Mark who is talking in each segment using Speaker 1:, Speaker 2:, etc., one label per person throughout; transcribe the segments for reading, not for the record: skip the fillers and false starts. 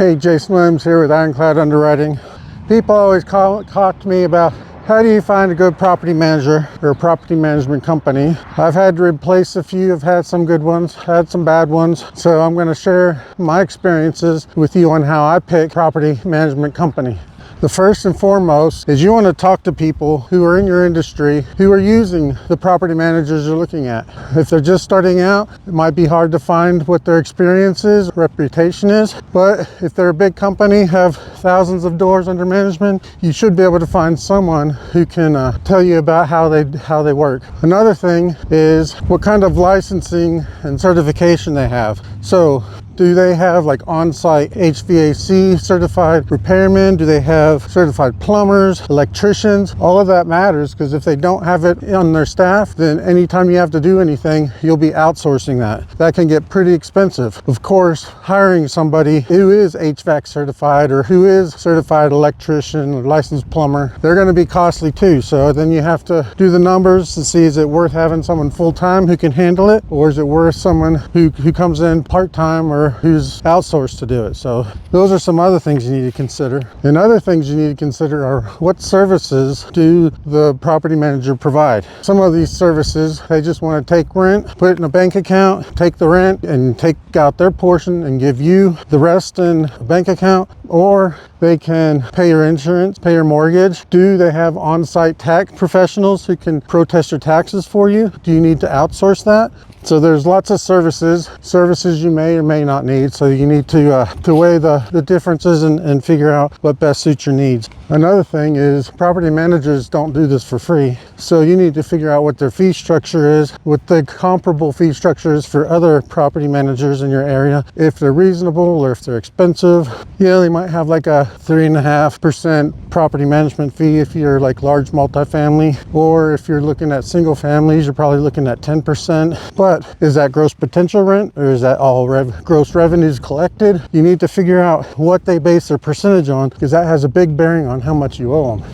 Speaker 1: Hey, Jason Williams here with Ironclad Underwriting. People always talk to me about how do you find a good property manager or a property management company. I've had to replace a few. I've had some good ones, had some bad ones. So I'm going to share my experiences with you on how I pick property management company. The first and foremost is you want to talk to people who are in your industry, who are using the property managers you're looking at. If they're just starting out, it might be hard to find what their experience is, reputation is. But if they're a big company, have thousands of doors under management, you should be able to find someone who can tell you about how they work. Another thing is what kind of licensing and certification they have. So do they have like on-site HVAC certified repairmen? Do they have certified plumbers, electricians? All of that matters, because if they don't have it on their staff, then anytime you have to do anything, you'll be outsourcing that. That can get pretty expensive. Of course, hiring somebody who is HVAC certified or who is certified electrician or licensed plumber, they're going to be costly too. So then you have to do the numbers to see, is it worth having someone full-time who can handle it, or is it worth someone who comes in part-time or who's outsourced to do it? So those are some other things you need to consider. And other things you need to consider are what services do the property manager provide. Some of these services, they just want to take rent, put it in a bank account, take the rent and take out their portion and give you the rest in a bank account, or they can pay your insurance, pay your mortgage. Do they have on-site tax professionals who can protest your taxes for you? Do you need to outsource that? So there's lots of services you may or may not need. So you need to weigh the differences and figure out what best suits your needs. Another thing is property managers don't do this for free. So you need to figure out what their fee structure is, what the comparable fee structure is for other property managers in your area. If they're reasonable or if they're expensive. Yeah, they might have like a 3.5% property management fee if you're like large multifamily, or if you're looking at single families, you're probably looking at 10%. But is that gross potential rent, or is that all gross revenues collected? You need to figure out what they base their percentage on, because that has a big bearing on how much you owe them.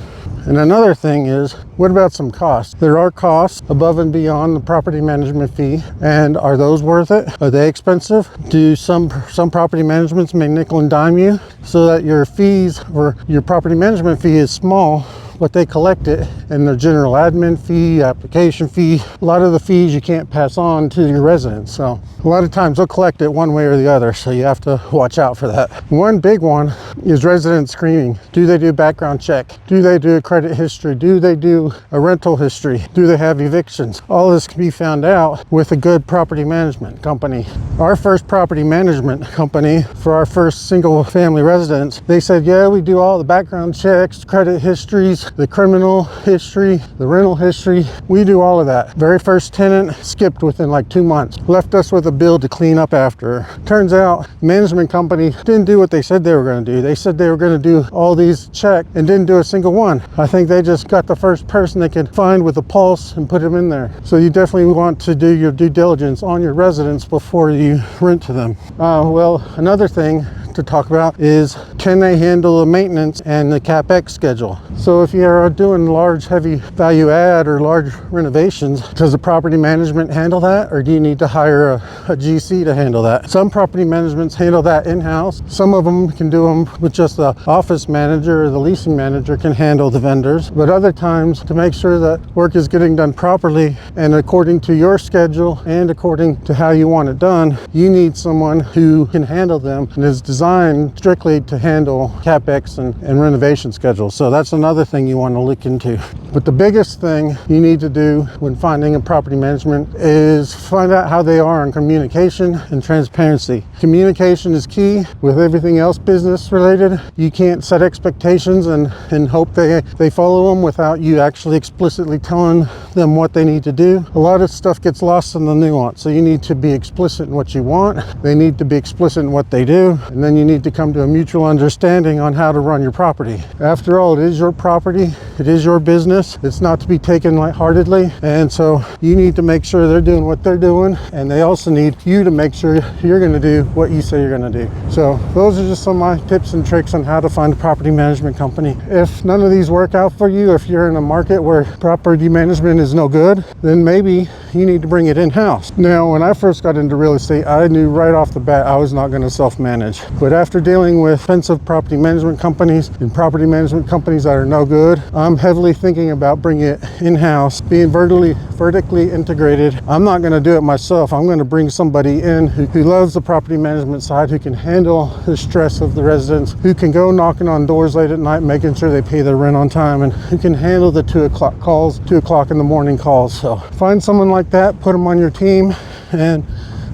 Speaker 1: And another thing is, what about some costs? There are costs above and beyond the property management fee, and are those worth it? Are they expensive? Do some property managements may nickel and dime you so that your fees or your property management fee is small, but they collect it, and their general admin fee, application fee, a lot of the fees you can't pass on to your residents. So a lot of times they'll collect it one way or the other, so you have to watch out for that. One big one is resident screening. Do they do background check? Do they do a credit history? Do they do a rental history? Do they have evictions? All this can be found out with a good property management company. Our first property management company for our first single family residence, they said, yeah, we do all the background checks, credit histories, the criminal history, the rental history. We do all of that. Very first tenant skipped within like 2 months, left us with a bill to clean up after. Turns out management company didn't do what they said they were going to do. They said they were going to do all these checks and didn't do a single one. I think they just got the first person they could find with a pulse and put him in there. So you definitely want to do your due diligence on your residents before you rent to them. Well, another thing to talk about is, can they handle the maintenance and the CapEx schedule? So if you're doing large heavy value add or large renovations, does the property management handle that, or do you need to hire a GC to handle that? Some property managements handle that in-house. Some of them can do them with just the office manager, or the leasing manager can handle the vendors. But other times, to make sure that work is getting done properly and according to your schedule and according to how you want it done, you need someone who can handle them and is designed strictly to handle CapEx and renovation schedules. So that's another thing you want to look into. But the biggest thing you need to do when finding a property management is find out how they are on communication and transparency. Communication is key with everything else business related. You can't set expectations and hope they follow them without you actually explicitly telling them what they need to do. A lot of stuff gets lost in the nuance. So you need to be explicit in what you want. They need to be explicit in what they do. And then you need to come to a mutual understanding on how to run your property. After all, it is your property. It is your business. It's not to be taken lightheartedly. And so you need to make sure they're doing what they're doing. And they also need you to make sure you're going to do what you say you're going to do. So those are just some of my tips and tricks on how to find a property management company. If none of these work out for you, if you're in a market where property management is no good, then maybe you need to bring it in-house. Now, when I first got into real estate, I knew right off the bat I was not going to self-manage. But But after dealing with expensive property management companies and property management companies that are no good, I'm heavily thinking about bringing it in-house, being vertically integrated. I'm not going to do it myself. I'm going to bring somebody in who loves the property management side, who can handle the stress of the residents, who can go knocking on doors late at night, making sure they pay their rent on time, and who can handle the 2 o'clock calls, 2 o'clock in the morning calls. So find someone like that, put them on your team, and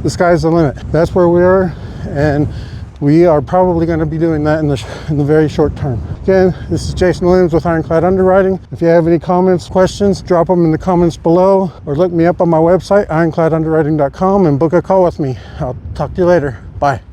Speaker 1: the sky's the limit. That's where we are, and we are probably going to be doing that in the very short term. Again, this is Jason Williams with Ironclad Underwriting. If you have any comments, questions, drop them in the comments below, or look me up on my website, ironcladunderwriting.com, and book a call with me. I'll talk to you later. Bye.